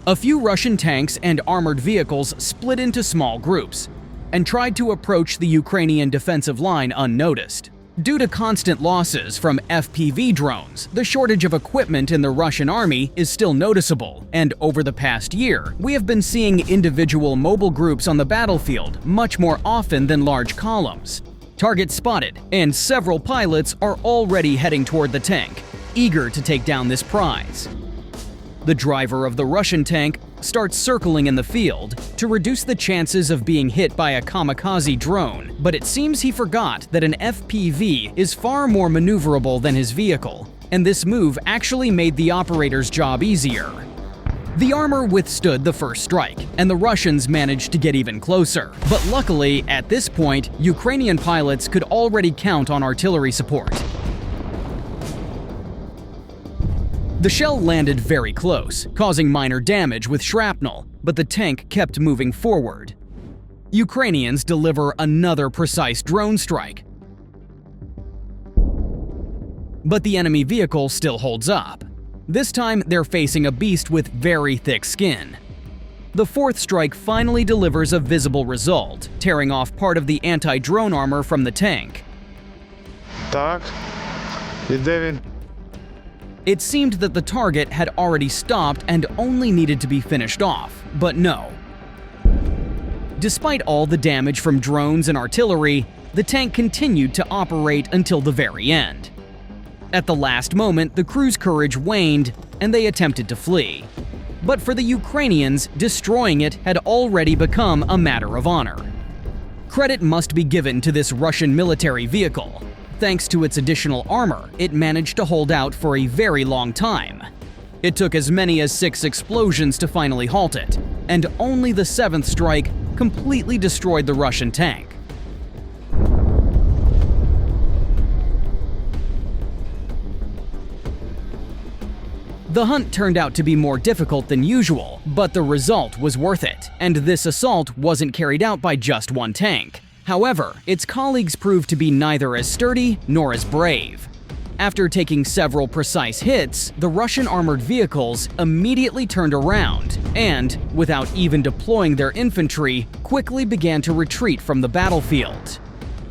A few Russian tanks and armored vehicles split into small groups and tried to approach the Ukrainian defensive line unnoticed. Due to constant losses from FPV drones, the shortage of equipment in the Russian army is still noticeable, and over the past year, we have been seeing individual mobile groups on the battlefield much more often than large columns. Target spotted, and several pilots are already heading toward the tank, eager to take down this prize. The driver of the Russian tank starts circling in the field to reduce the chances of being hit by a kamikaze drone, but it seems he forgot that an FPV is far more maneuverable than his vehicle, and this move actually made the operator's job easier. The armor withstood the first strike, and the Russians managed to get even closer. But luckily, at this point, Ukrainian pilots could already count on artillery support. The shell landed very close, causing minor damage with shrapnel, but the tank kept moving forward. Ukrainians deliver another precise drone strike, but the enemy vehicle still holds up. This time, they're facing a beast with very thick skin. The fourth strike finally delivers a visible result, tearing off part of the anti-drone armor from the tank. Так, і де він? It seemed that the target had already stopped and only needed to be finished off, but no. Despite all the damage from drones and artillery, the tank continued to operate until the very end. At the last moment, the crew's courage waned and they attempted to flee. But for the Ukrainians, destroying it had already become a matter of honor. Credit must be given to this Russian military vehicle. Thanks to its additional armor, it managed to hold out for a very long time. It took as many as 6 explosions to finally halt it, and only the 7th strike completely destroyed the Russian tank. The hunt turned out to be more difficult than usual, but the result was worth it, and this assault wasn't carried out by just one tank. However, its colleagues proved to be neither as sturdy nor as brave. After taking several precise hits, the Russian armored vehicles immediately turned around and, without even deploying their infantry, quickly began to retreat from the battlefield.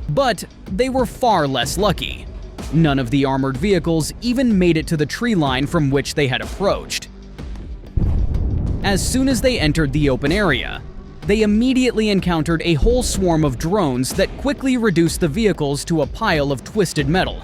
But they were far less lucky. None of the armored vehicles even made it to the tree line from which they had approached. As soon as they entered the open area, they immediately encountered a whole swarm of drones that quickly reduced the vehicles to a pile of twisted metal.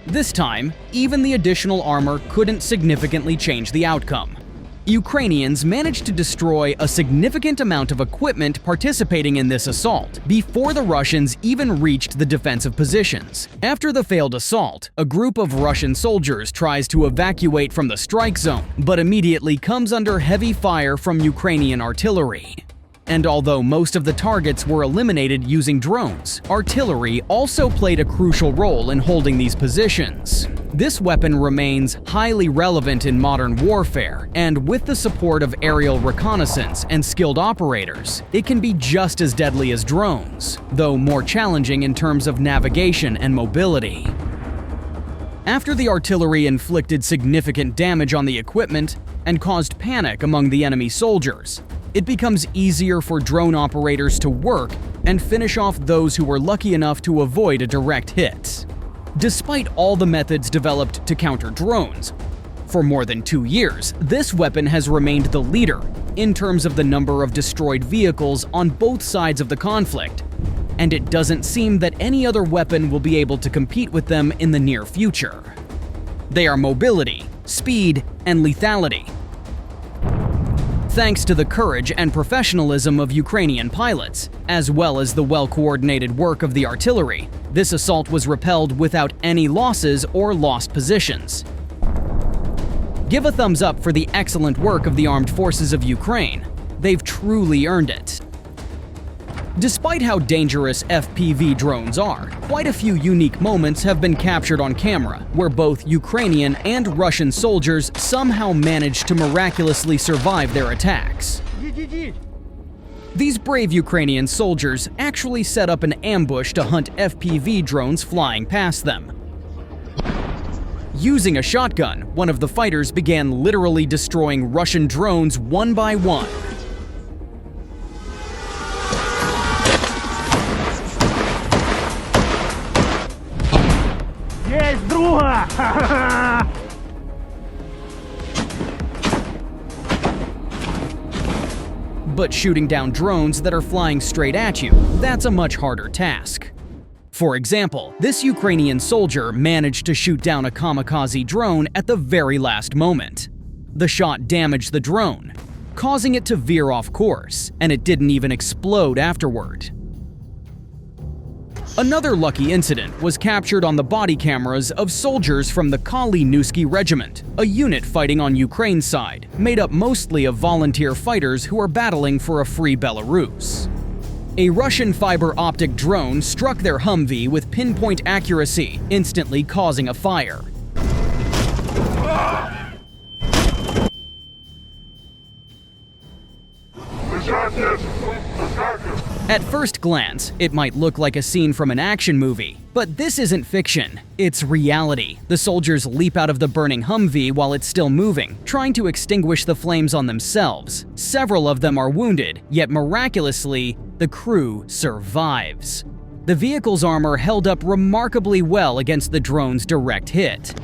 This time, even the additional armor couldn't significantly change the outcome. Ukrainians managed to destroy a significant amount of equipment participating in this assault before the Russians even reached the defensive positions. After the failed assault, a group of Russian soldiers tries to evacuate from the strike zone, but immediately comes under heavy fire from Ukrainian artillery. And although most of the targets were eliminated using drones, artillery also played a crucial role in holding these positions. This weapon remains highly relevant in modern warfare, and with the support of aerial reconnaissance and skilled operators, it can be just as deadly as drones, though more challenging in terms of navigation and mobility. After the artillery inflicted significant damage on the equipment and caused panic among the enemy soldiers, it becomes easier for drone operators to work and finish off those who were lucky enough to avoid a direct hit. Despite all the methods developed to counter drones, for more than 2 years, this weapon has remained the leader in terms of the number of destroyed vehicles on both sides of the conflict, and it doesn't seem that any other weapon will be able to compete with them in the near future. They are mobility, speed, and lethality. Thanks to the courage and professionalism of Ukrainian pilots, as well as the well-coordinated work of the artillery, this assault was repelled without any losses or lost positions. Give a thumbs up for the excellent work of the armed forces of Ukraine. They've truly earned it. Despite how dangerous FPV drones are, quite a few unique moments have been captured on camera, where both Ukrainian and Russian soldiers somehow managed to miraculously survive their attacks. These brave Ukrainian soldiers actually set up an ambush to hunt FPV drones flying past them. Using a shotgun, one of the fighters began literally destroying Russian drones one by one. Есть, друга! But shooting down drones that are flying straight at you, that's a much harder task. For example, this Ukrainian soldier managed to shoot down a kamikaze drone at the very last moment. The shot damaged the drone, causing it to veer off course, and it didn't even explode afterward. Another lucky incident was captured on the body cameras of soldiers from the Kalinowski Regiment, a unit fighting on Ukraine's side, made up mostly of volunteer fighters who are battling for a free Belarus. A Russian fiber optic drone struck their Humvee with pinpoint accuracy, instantly causing a fire. At first glance, it might look like a scene from an action movie, but this isn't fiction, it's reality. The soldiers leap out of the burning Humvee while it's still moving, trying to extinguish the flames on themselves. Several of them are wounded, yet miraculously, the crew survives. The vehicle's armor held up remarkably well against the drone's direct hit.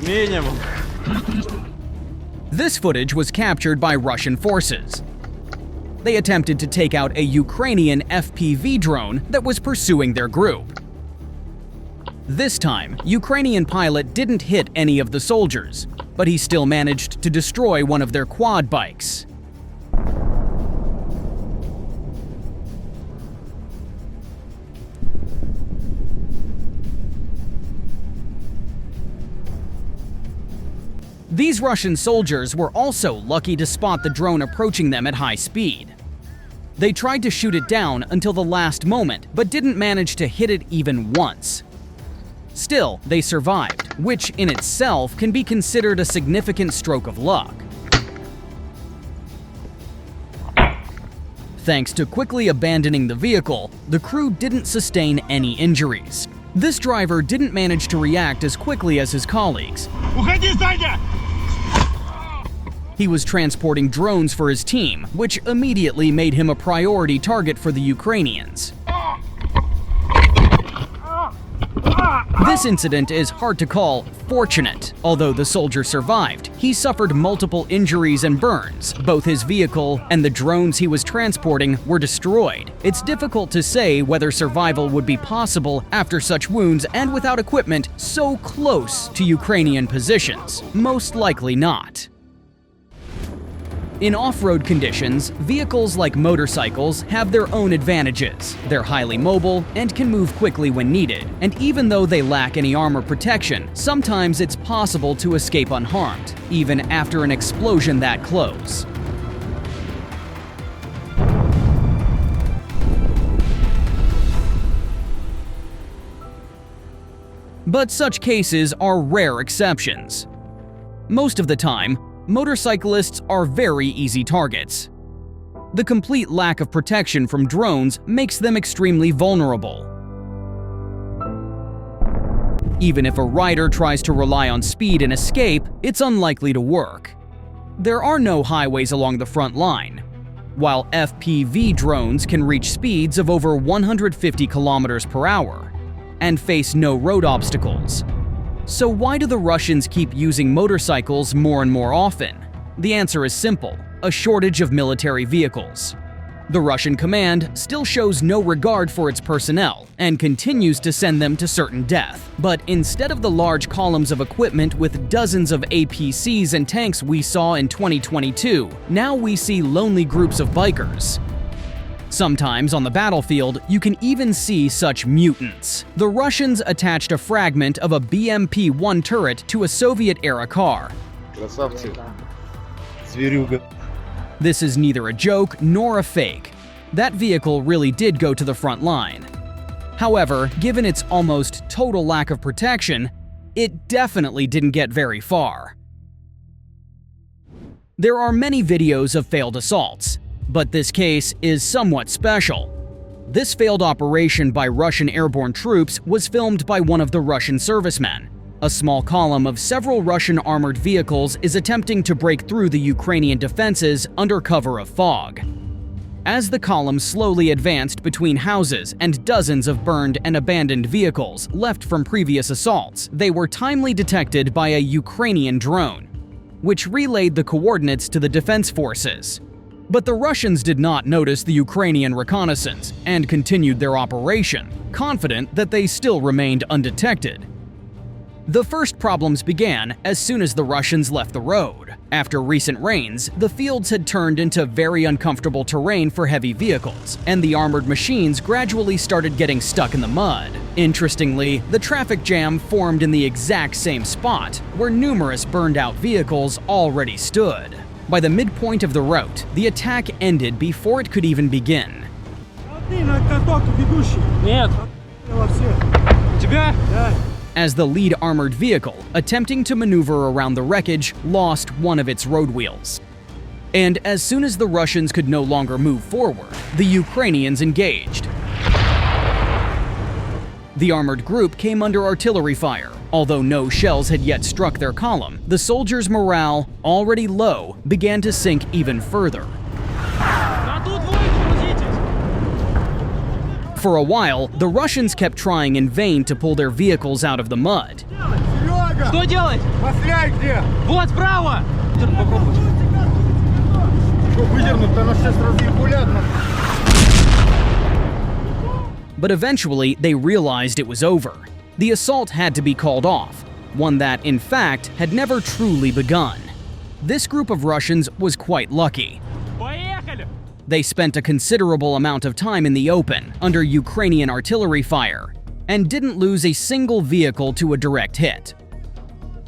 Минимум. This footage was captured by Russian forces. They attempted to take out a Ukrainian FPV drone that was pursuing their group. This time, Ukrainian pilot didn't hit any of the soldiers, but he still managed to destroy one of their quad bikes. These Russian soldiers were also lucky to spot the drone approaching them at high speed. They tried to shoot it down until the last moment, but didn't manage to hit it even once. Still, they survived, which in itself can be considered a significant stroke of luck. Thanks to quickly abandoning the vehicle, the crew didn't sustain any injuries. This driver didn't manage to react as quickly as his colleagues. Уходи, Саня! He was transporting drones for his team, which immediately made him a priority target for the Ukrainians. This incident is hard to call fortunate. Although the soldier survived, he suffered multiple injuries and burns. Both his vehicle and the drones he was transporting were destroyed. It's difficult to say whether survival would be possible after such wounds and without equipment so close to Ukrainian positions. Most likely not. In off-road conditions, vehicles like motorcycles have their own advantages. They're highly mobile and can move quickly when needed, and even though they lack any armor protection, sometimes it's possible to escape unharmed, even after an explosion that close. But such cases are rare exceptions. Most of the time, motorcyclists are very easy targets. The complete lack of protection from drones makes them extremely vulnerable. Even if a rider tries to rely on speed and escape, it's unlikely to work. There are no highways along the front line, while FPV drones can reach speeds of over 150 kilometers per hour and face no road obstacles. So why do the Russians keep using motorcycles more and more often? The answer is simple: a shortage of military vehicles. The Russian command still shows no regard for its personnel and continues to send them to certain death. But instead of the large columns of equipment with dozens of APCs and tanks we saw in 2022, now we see lonely groups of bikers. Sometimes on the battlefield, you can even see such mutants. The Russians attached a fragment of a BMP-1 turret to a Soviet-era car. Красавцы. Зверюга. This is neither a joke nor a fake. That vehicle really did go to the front line. However, given its almost total lack of protection, it definitely didn't get very far. There are many videos of failed assaults, But this case is somewhat special. This failed operation by Russian airborne troops was filmed by one of the Russian servicemen. A small column of several Russian armored vehicles is attempting to break through the Ukrainian defenses under cover of fog. As the column slowly advanced between houses and dozens of burned and abandoned vehicles left from previous assaults, they were timely detected by a Ukrainian drone, which relayed the coordinates to the defense forces. But the Russians did not notice the Ukrainian reconnaissance and continued their operation, confident that they still remained undetected. The first problems began as soon as the Russians left the road. After recent rains, the fields had turned into very uncomfortable terrain for heavy vehicles, and the armored machines gradually started getting stuck in the mud. Interestingly, the traffic jam formed in the exact same spot where numerous burned-out vehicles already stood. By the midpoint of the route, the attack ended before it could even begin. Нет. Тебя? As the lead armored vehicle, attempting to maneuver around the wreckage, lost one of its road wheels. And as soon as the Russians could no longer move forward, the Ukrainians engaged. The armored group came under artillery fire. Although no shells had yet struck their column, the soldiers' morale, already low, began to sink even further. Да тут вы грузитесь. For a while, the Russians kept trying in vain to pull their vehicles out of the mud. Что делать? Постреляй где? Вот справа. Попробуй. Что выдернуть-то на 6 раз пулят? But eventually, they realized it was over. The assault had to be called off, one that, in fact, had never truly begun. This group of Russians was quite lucky. Поехали. They spent a considerable amount of time in the open, under Ukrainian artillery fire, and didn't lose a single vehicle to a direct hit.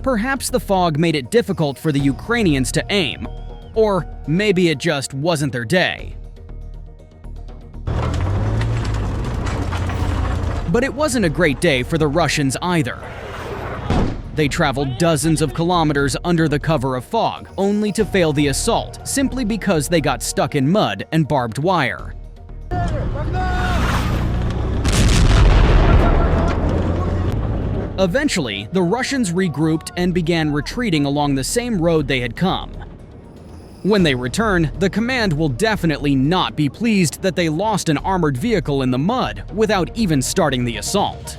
Perhaps the fog made it difficult for the Ukrainians to aim, or maybe it just wasn't their day. But it wasn't a great day for the Russians either. They traveled dozens of kilometers under the cover of fog, only to fail the assault simply because they got stuck in mud and barbed wire. Eventually, the Russians regrouped and began retreating along the same road they had come. When they return, the command will definitely not be pleased that they lost an armored vehicle in the mud without even starting the assault.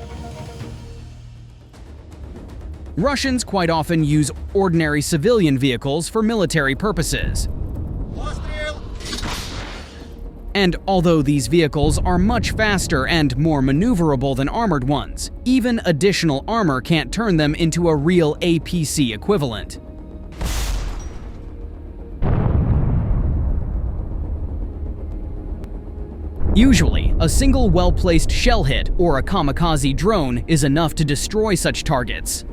Russians quite often use ordinary civilian vehicles for military purposes. And although these vehicles are much faster and more maneuverable than armored ones, even additional armor can't turn them into a real APC equivalent. Usually, a single well-placed shell hit or a kamikaze drone is enough to destroy such targets.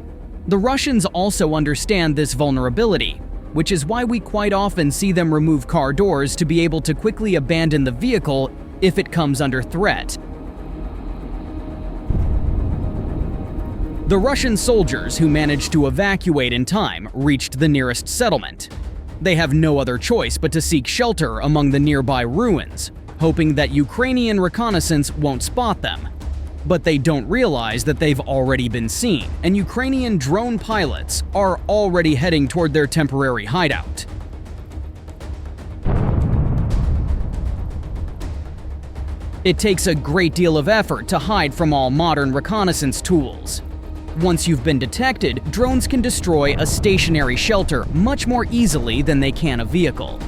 The Russians also understand this vulnerability, which is why we quite often see them remove car doors to be able to quickly abandon the vehicle if it comes under threat. The Russian soldiers who managed to evacuate in time reached the nearest settlement. They have no other choice but to seek shelter among the nearby ruins, hoping that Ukrainian reconnaissance won't spot them. But they don't realize that they've already been seen, and Ukrainian drone pilots are already heading toward their temporary hideout. It takes a great deal of effort to hide from all modern reconnaissance tools. Once you've been detected, drones can destroy a stationary shelter much more easily than they can a vehicle.